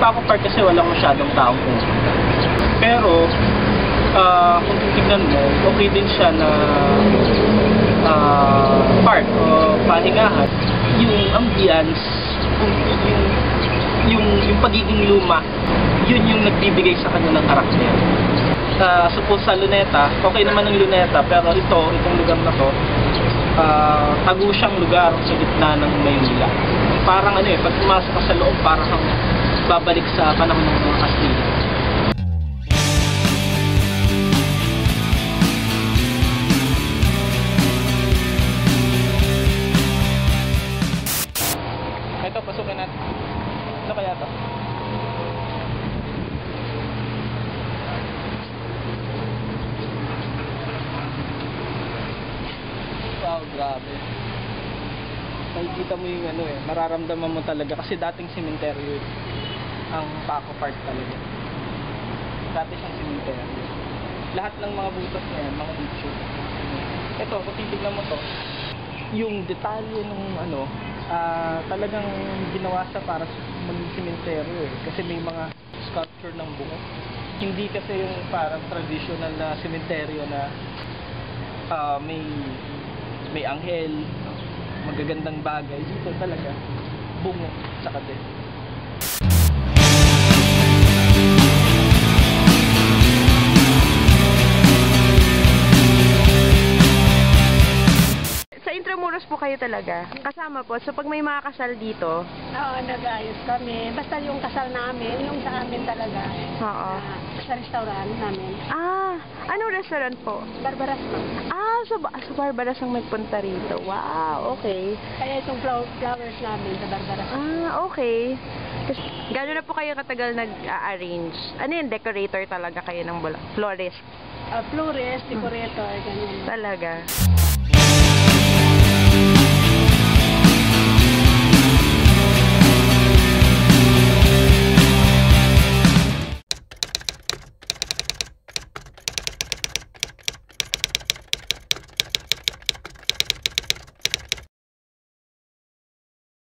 Paco Park kasi walang masyadong taong pumunta. Pero, kung titignan mo, okay din siya na park o pahingahan. Yung ambience, yung pagiging luma, yun yung nagbibigay sa kanya ng karakter. Suppose sa Luneta, okay naman ang Luneta, pero itong lugar na to, tago siyang lugar sa gitna ng Maynila. Parang pag pumasok ka sa loob, parang kang babalik sa panahon ng mga Kastila. Ito, pasukin natin. Ano kaya ito? Wow, grabe. Nakikita mo yung mararamdaman mo talaga kasi dating sementeryo ang Paco Park talaga. Dati siyang sementeryo. Lahat ng mga butas na yan, mga nicho. Ito, kung titignan mo to, yung detalye nung talagang ginawa sa para maging sementeryo kasi may mga sculpture ng buko. Hindi kasi yung parang traditional na sementeryo na may anghel, magagandang bagay. Dito talaga bungo sa kate. Intramuros po kayo talaga. Kasama po. So, pag may mga kasal dito? Oo, nag-ayos kami. Basta yung kasal namin, yung sa amin talaga. Oo. Sa restaurant namin. Anong restaurant po? Barbaras po. So Barbaras ang magpunta rito. Wow, okay. Kaya itong flowers namin sa Barbaras. Okay. Gano'n na po kayo katagal nag-arrange? Ano yun, decorator talaga kayo ng florist? Florist, decorator, ganyan. Talaga.